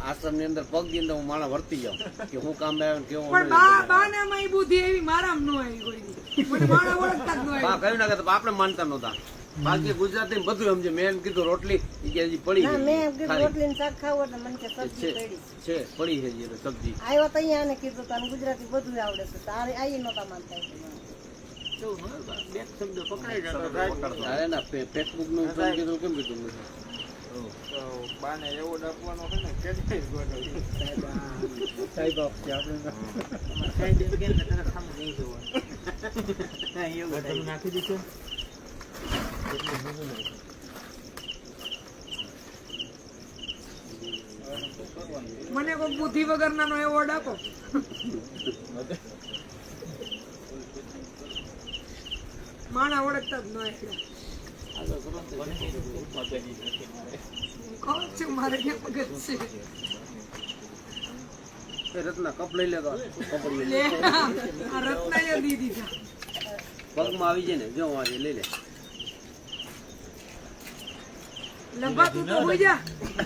આશ્રમ ની અંદર પગ ની અંદર હું માણસ વર્તી જાઉં કે હું કામ આવ્યો ને કેવું પણ બાનામાં ઈ બુદ્ધિ એવી મારામાં ન આવી કોઈ દી. મને માણા ઓળખતા જ ન આવી. કહ્યું ના કે આપણે માનતા નહોતા. બાકી ગુજરાતી બધું સમજે. મેં કીધું રોટલી ઈ કે હજી પડી છે. મેં કીધું રોટલી ને શાક ખાવું એટલે મને કે સબ્જી પડી છે પડી છે હજી સબ્જી. આવ્યો તો અહીંયા ને કીધું તને ગુજરાતી બધું આવડે છે તારે આવી નહોતા માનતા કેવું હોય બા, બે શબ્દો પકડાઈ જતો. અરે ના ફેસબુક નું કીધું કેમ કીધું નથી. બાને એવો ડપવાનો છે ને કે સાહેબ એમ કે ને તરત સામે નહીં જોવાનું. એવું થાય. નાખી દીધું મને કોઈ બુદ્ધિ વગરનાનો એવોર્ડ આપો. માણા ઓળખતા જ ન એટલે આગળ કરો ને તો કોણ છે મારે ક્યાં મગજ છે. રત્ના કપ લઈ લેતો કપડી લે આ રત્નાએ દી દીધા. પગમાં આવી જાય ને જો વાળી લઈ લે. લંબા તું તો હોઈ જા.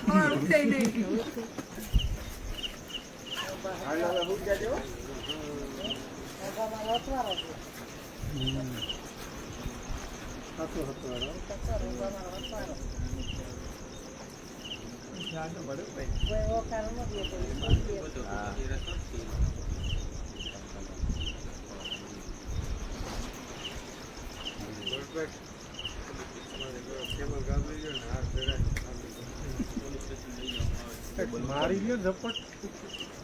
અમાર ઉઠે નહીં. મારો અસવારો છે. કચરો મારો અસવારો. કોઈ ઓકારો નથી કોઈ મારી ગયો ઝપટ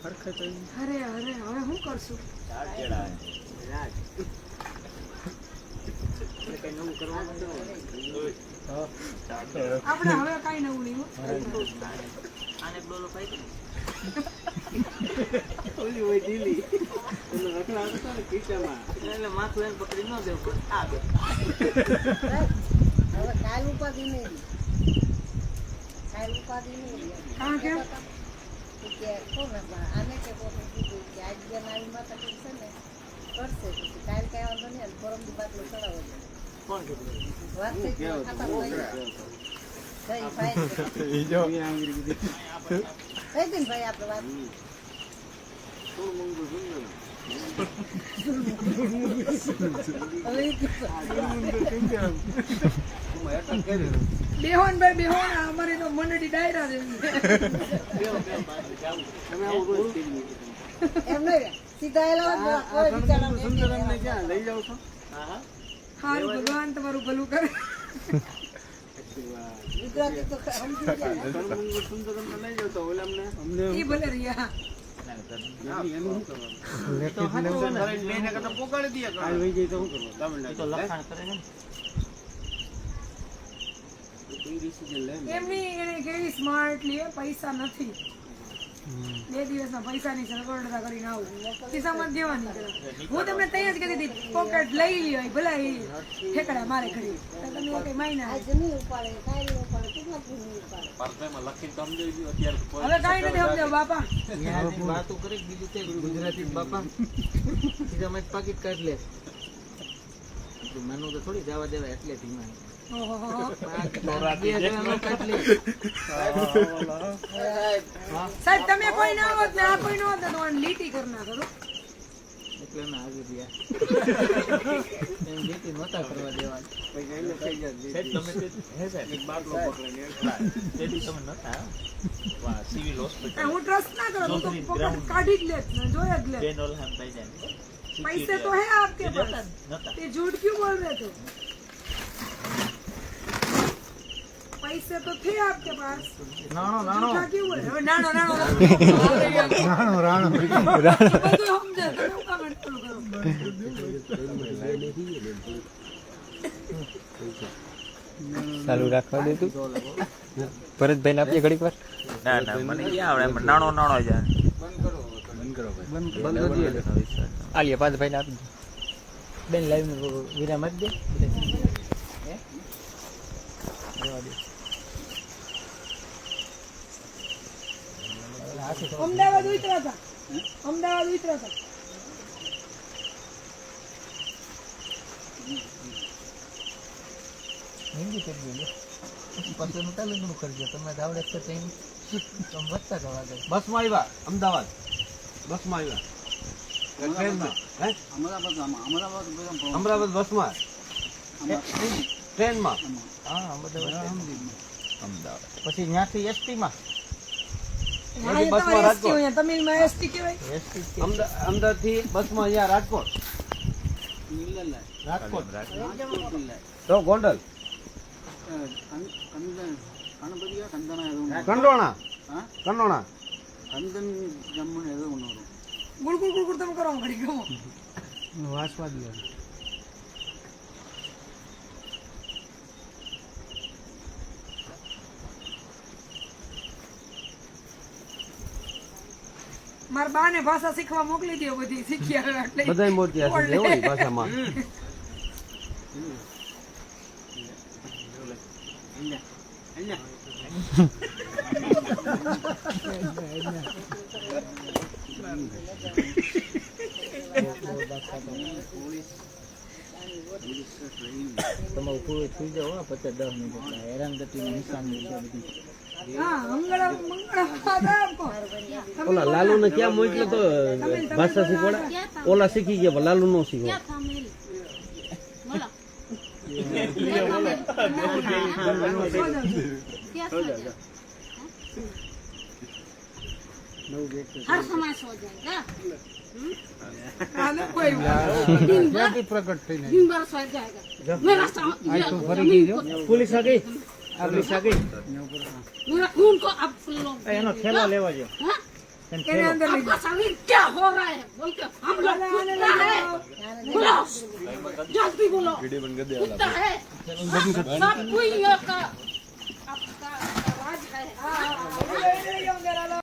હરખે થઈ અરે અરે હવે શું કરશું? આપણે હવે કઈ નવું નહીં હો. આને ડોલો પાઈ દે. એટલે માથું એને પકડી ન દેવું આ બે હવે કાલ ઉપાધિ નહીં કારણ કે કે કોને આને કે પોતે કીધું કે આજ જે નાની માતા છે ને કરશે પછી કાલ કઈ વાંધો નહીં અને પરમદી બાટલો ચડાવો છે. કોણ કીધું? વાત થઈ ગઈ ખાતા થઈ ભાઈ થઈ ગઈ ને ભાઈ આપણે વાત હવે બેહોન ભાઈ બેહોન અમારી તો મંડળી ડાયરા છે. એમ નહીં સીધા એલા કોઈ બિચારા ક્યાં લઈ જાવ છો? સારું ભગવાન તમારું ભલું કરે. ગુજરાતી તો સમજી જાય સુંદરમ લઈ જાવ તો ઓલે અમને ઈ ભલે રહ્યા. પોકાડી દે કાલ વઈ જાય તો શું કરવું? એ તો લખાણ કરે ને. એમની એને કેવી સ્માર્ટલી પૈસા નથી. 2 દિવસમાં પૈસાની સગવડતા કરીને આવું ખિસ્સામાં જ દેવાની કરે. હું તમને ત્યાં જ કહેતી હતી પોકેટ લઈ લ્યો ભલા એ ઠેકડા મારે ખરી તમે કઈ માયના આજ નહીં ઉપાડે કાંઈ નહીં ઉપાડે કેટલા નહીં ઉપાડે હવે કાંઈ નથી સમજાવ બાપા. ન્યાની વાતો કરે બીજું તે ગુજરાતી બાપા સીધા માં પાકીટ કાઢ લે. માનું તો થોડી જવા દેવા એટલે ધીમા. ઓહો. 2000 નો કાઢ લે. સાહેબ તમે કોઈ ના હોત ને આ કોઈ ન હોત ને તો આને લીટી કરી નાખો. એટલે ના આવી ગયા એમ જેથી નહોતા કરવા દેવા. હું ટ્રસ્ટ ના કરું તો પોકેટ કાઢી જ લેત ને જોઈ જ લેત. पैसे तो है आपके पास, ये झूठ क्यों बोल रहे थे? पैसे तो थे आपके पास, झूठा क्यों बोल रहे? नानो नानो બધું સમજે તમે હું કામ એટલું કરો? ચાલુ રાખવા દે તું ભરતભાઈ ને આપીએ ઘડીક વાર. ના ના મને ક્યાં આવડે એમાં નાનો નાનો જાય. આલીએ 5 ભાઈ ને આપી દે. બેન લાઈવ નું વિરામ જ દે. અમદાવાદ ઉતરા હતા, અમદાવાદ ઉતરા હતા. હિન્દી કરી દેજો પછી નું તેલુગુ કરજો. તમે આવડે તો તમે વધતા જવા દો. બસમાં આવ્યા અમદાવાદ, બસમાં આવ્યા ટ્રેનમાં. હે અમદાવાદ બસમાં, ટ્રેનમાં. હા અમદાવાદ પછી ત્યાંથી એસટી માં તમારે એસટી હોય, તમિલમાં એસટી કહેવાય. અમદાવાદ થી બસમાં અહીંયા રાજકોટ, તો ગોંડલ, કંડોણા, કંડોણા. ગુડ ગુડ ગુડ તમે કરો ઘડી ગમો. વાસવા દે મારા બા ને ભાષા શીખવા મોકલી દો, બધી શીખી આવે એટલે બધા મોતિયા છે એવી ભાષામાં. તમારું પૂરું થઈ જાવ 50-10 મિનિટ. હેરાનગતિ નું નિશાન બધી હા મંગળા મંગળા ઓલા લાલુ ને ક્યાં મોકલ્યો તો ભાષા શીખવાડા ઓલા શીખી ગયા પણ લાલુ નો શીખવાડા हर समाज हो जाएगा આને કોઈ दिन भर सो जाएगा मेरा પોલીસ આ ગઈ मेरा खून को अब लोग એનો થેલો લેવા જો हाँ? એને અંદર લઈ आपका शरीर क्या हो रहा है बोल के हम लोग कुत्ता है बोलो जल्दी बोलो कुत्ता है सब कोई का आपका राज है